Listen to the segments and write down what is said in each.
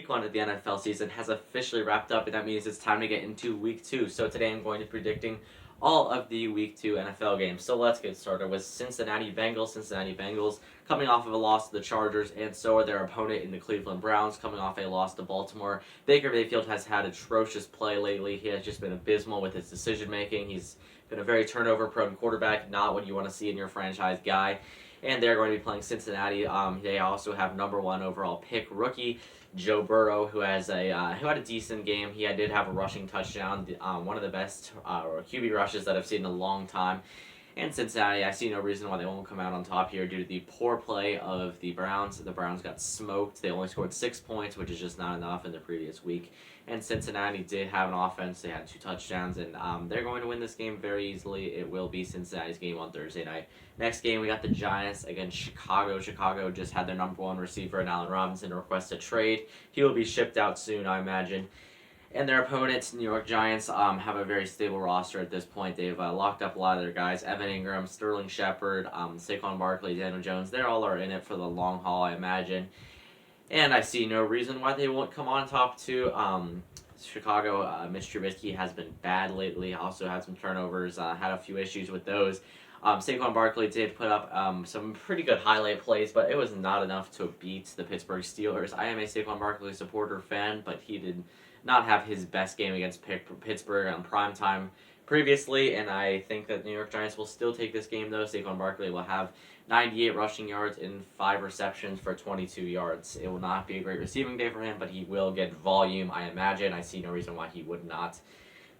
week 1 of the NFL season has officially wrapped up, and that means it's time to get into week 2. So today I'm going to be predicting all of the week 2 NFL games. So let's get started with Cincinnati Bengals. Cincinnati Bengals coming off of a loss to the Chargers, and so are their opponent in the Cleveland Browns coming off a loss to Baltimore. Baker Mayfield has had atrocious play lately. He has just been abysmal with his decision making. He's been a very turnover-prone quarterback, not what you want to see in your franchise guy. And they're going to be playing Cincinnati. They also have number 1 overall pick rookie Joe Burrow, who had a decent game. He did have a rushing touchdown, one of the best QB rushes that I've seen in a long time. And Cincinnati, I see no reason why they won't come out on top here due to the poor play of the Browns. The Browns got smoked. They only scored 6 points, which is just not enough in the previous week. And Cincinnati did have an offense. They had 2 touchdowns, and they're going to win this game very easily. It will be Cincinnati's game on Thursday night. Next game, we got the Giants against Chicago. Chicago just had their number 1 receiver, Allen Robinson, request a trade. He will be shipped out soon, I imagine. And their opponents, New York Giants, have a very stable roster at this point. They've locked up a lot of their guys. Evan Ingram, Sterling Shepard, Saquon Barkley, Daniel Jones. They all are in it for the long haul, I imagine. And I see no reason why they won't come on top too. Chicago, Mitch Trubisky has been bad lately. Also had some turnovers, had a few issues with those. Saquon Barkley did put up some pretty good highlight plays, but it was not enough to beat the Pittsburgh Steelers. I am a Saquon Barkley supporter fan, but he did not have his best game against Pittsburgh on primetime previously, and I think that the New York Giants will still take this game, though. Saquon Barkley will have 98 rushing yards and 5 receptions for 22 yards. It will not be a great receiving day for him, but he will get volume, I imagine. I see no reason why he would not.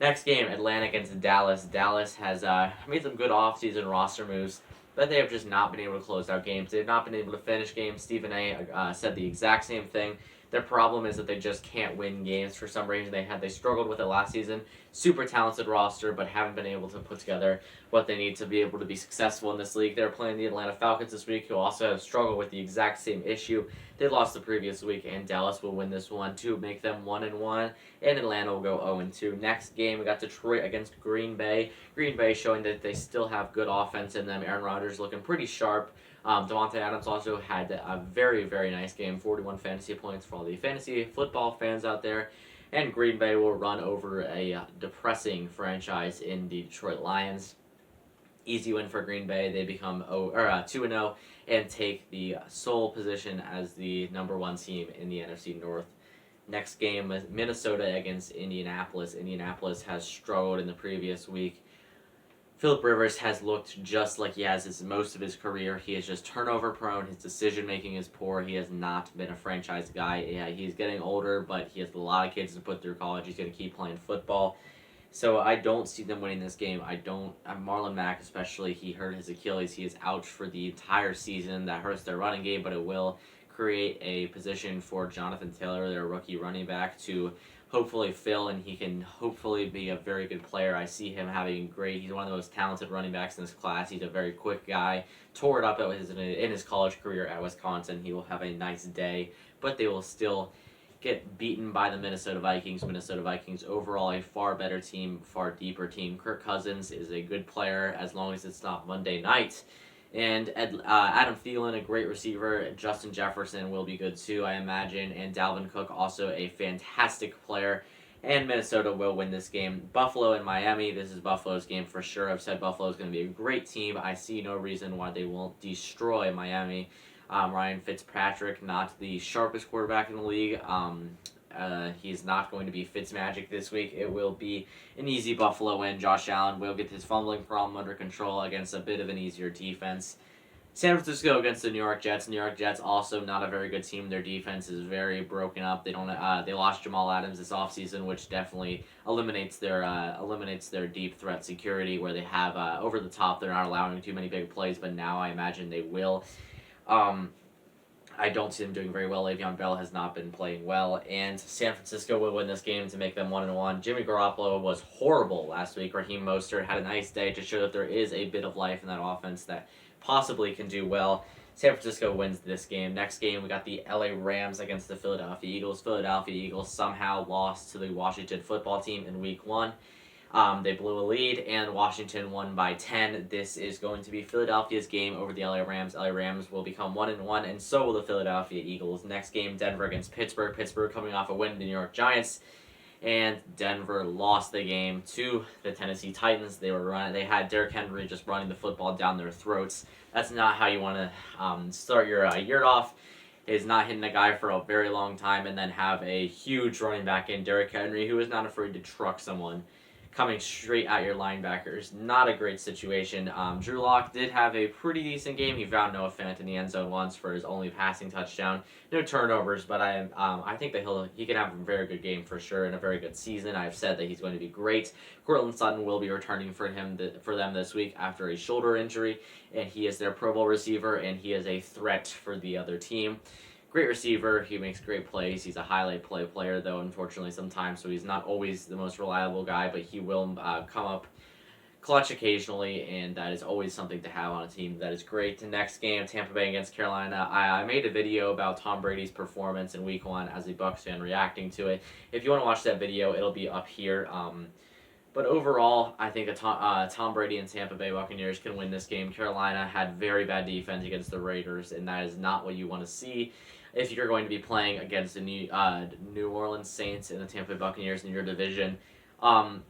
Next game, Atlanta against Dallas. Dallas has made some good offseason roster moves, but they have just not been able to close out games. They have not been able to finish games. Stephen A. Said the exact same thing. Their problem is that they just can't win games for some reason. They struggled with it last season. Super talented roster, but haven't been able to put together what they need to be able to be successful in this league. They're playing the Atlanta Falcons this week, who also have struggled with the exact same issue. They lost the previous week, and Dallas will win this one to make them 1-1, and Atlanta will go 0-2. Next game, we got Detroit against Green Bay. Green Bay showing that they still have good offense in them. Aaron Rodgers looking pretty sharp. Devontae Adams also had a very, very nice game, 41 fantasy points for all the fantasy football fans out there. And Green Bay will run over a depressing franchise in the Detroit Lions. Easy win for Green Bay. They become 2-0 and take the sole position as the number 1 team in the NFC North. Next game, Minnesota against Indianapolis. Indianapolis has struggled in the previous week. Philip Rivers has looked just like he has most of his career. He is just turnover prone. His decision making is poor. He has not been a franchise guy. Yeah, he's getting older, but he has a lot of kids to put through college. He's going to keep playing football. So I don't see them winning this game. Marlon Mack especially, he hurt his Achilles. He is out for the entire season. That hurts their running game, but it will create a position for Jonathan Taylor, their rookie running back, to hopefully fill, and he can hopefully be a very good player. I see him he's one of the most talented running backs in this class. He's a very quick guy. Tore it up in his college career at Wisconsin. He will have a nice day, but they will still get beaten by the Minnesota Vikings. Minnesota Vikings overall a far better team, far deeper team. Kirk Cousins is a good player as long as it's not Monday night. And Adam Thielen, a great receiver. Justin Jefferson will be good too, I imagine. And Dalvin Cook, also a fantastic player. And Minnesota will win this game. Buffalo and Miami, this is Buffalo's game for sure. I've said Buffalo is going to be a great team. I see no reason why they won't destroy Miami. Ryan Fitzpatrick, not the sharpest quarterback in the league. He's not going to be Fitzmagic this week. It will be an easy Buffalo win. Josh Allen will get his fumbling problem under control against a bit of an easier defense. San Francisco against the New York Jets. New York Jets also not a very good team. Their defense is very broken up. They lost Jamal Adams this offseason, which definitely eliminates their deep threat security, where they have over the top. They're not allowing too many big plays, but now I imagine they will. I don't see them doing very well. Le'Veon Bell has not been playing well, and San Francisco will win this game to make them 1-1. Jimmy Garoppolo was horrible last week. Raheem Mostert had a nice day to show that there is a bit of life in that offense that possibly can do well. San Francisco wins this game. Next game, we got the LA Rams against the Philadelphia Eagles. Philadelphia Eagles somehow lost to the Washington football team in week 1. They blew a lead, and Washington won by 10. This is going to be Philadelphia's game over the LA Rams. LA Rams will become 1-1, and so will the Philadelphia Eagles. Next game, Denver against Pittsburgh. Pittsburgh coming off a win to the New York Giants, and Denver lost the game to the Tennessee Titans. They had Derrick Henry just running the football down their throats. That's not how you want to start your year off. Is not hitting a guy for a very long time and then have a huge running back in Derrick Henry who is not afraid to truck someone coming straight at your linebackers. Not a great situation. Drew Lock did have a pretty decent game. He found Noah Fant in the end zone once for his only passing touchdown. No turnovers, but I think that he can have a very good game for sure and a very good season. I've said that he's going to be great. Cortland Sutton will be returning for them this week after a shoulder injury, and he is their Pro Bowl receiver, and he is a threat for the other team. Great receiver. He makes great plays. He's a highlight player, though, unfortunately, sometimes. So he's not always the most reliable guy, but he will come up clutch occasionally, and that is always something to have on a team. That is great. The next game, Tampa Bay against Carolina. I made a video about Tom Brady's performance in Week 1 as a Bucs fan reacting to it. If you want to watch that video, it'll be up here. But overall, I think Tom Brady and Tampa Bay Buccaneers can win this game. Carolina had very bad defense against the Raiders, and that is not what you want to see if you're going to be playing against the New Orleans Saints and the Tampa Bay Buccaneers in your division. I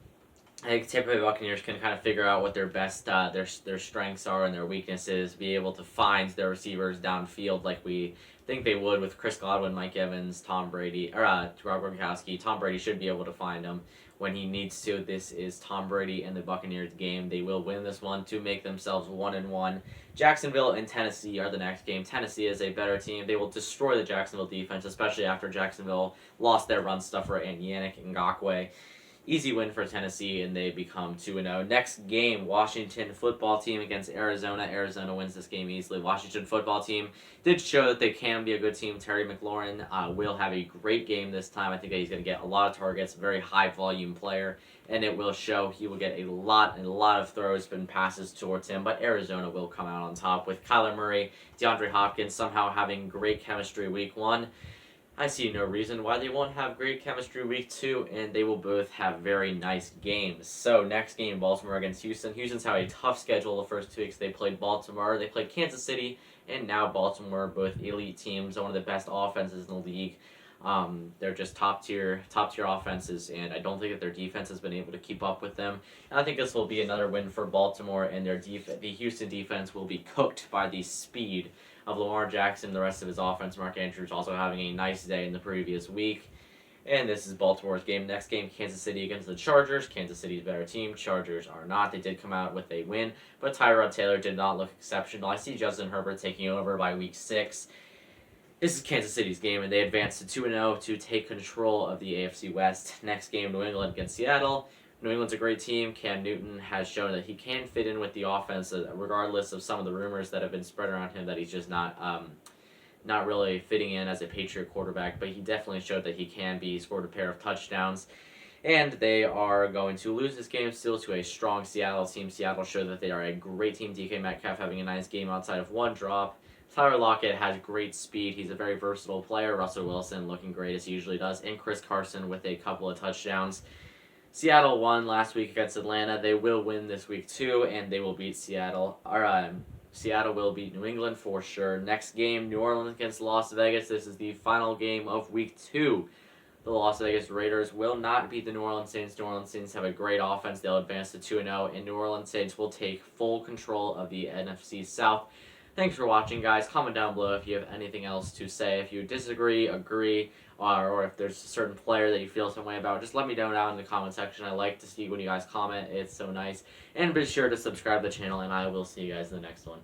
think Tampa Bay Buccaneers can kind of figure out what their best, their strengths are and their weaknesses, be able to find their receivers downfield like we think they would with Chris Godwin, Mike Evans, Tom Brady, or Rob Gronkowski. Tom Brady should be able to find them when he needs to. This is Tom Brady and the Buccaneers game. They will win this one to make themselves 1-1. Jacksonville and Tennessee are the next game. Tennessee is a better team. They will destroy the Jacksonville defense, especially after Jacksonville lost their run stuffer and Yannick Ngakoue. Easy win for Tennessee, and they become 2-0. Next game, Washington football team against Arizona. Arizona wins this game easily. Washington football team did show that they can be a good team. Terry McLaurin will have a great game this time. I think that he's going to get a lot of targets, very high-volume player, and it will show. He will get a lot of throws and passes towards him, but Arizona will come out on top with Kyler Murray, DeAndre Hopkins somehow having great chemistry Week 1. I see no reason why they won't have great chemistry Week 2, and they will both have very nice games. So, next game, Baltimore against Houston. Houston's had a tough schedule the first 2 weeks. They played Baltimore, they played Kansas City, and now Baltimore, both elite teams, one of the best offenses in the league. They're just top tier offenses, and I don't think that their defense has been able to keep up with them. And I think this will be another win for Baltimore, and the Houston defense will be cooked by the speed of Lamar Jackson, the rest of his offense. Mark Andrews also having a nice day in the previous week. And this is Baltimore's game. Next game, Kansas City against the Chargers. Kansas City's a better team. Chargers are not. They did come out with a win, but Tyrod Taylor did not look exceptional. I see Justin Herbert taking over by Week 6. This is Kansas City's game, and they advance to 2-0 to take control of the AFC West. Next game, New England against Seattle. New England's a great team. Cam Newton has shown that he can fit in with the offense, regardless of some of the rumors that have been spread around him that he's just not really fitting in as a Patriot quarterback. But he definitely showed that he can be. He scored a pair of touchdowns. And they are going to lose this game still to a strong Seattle team. Seattle showed that they are a great team. DK Metcalf having a nice game outside of one drop. Tyler Lockett has great speed. He's a very versatile player. Russell Wilson looking great as he usually does. And Chris Carson with a couple of touchdowns. Seattle won last week against Atlanta. They will win this week too, and they will beat Seattle. Seattle will beat New England for sure. Next game, New Orleans against Las Vegas. This is the final game of Week 2. The Las Vegas Raiders will not beat the New Orleans Saints. New Orleans Saints have a great offense. They'll advance to 2-0, and New Orleans Saints will take full control of the NFC South. Thanks for watching, guys. Comment down below if you have anything else to say. If you disagree, agree, or if there's a certain player that you feel some way about, just let me know down in the comment section. I like to see when you guys comment. It's so nice. And be sure to subscribe to the channel, and I will see you guys in the next one.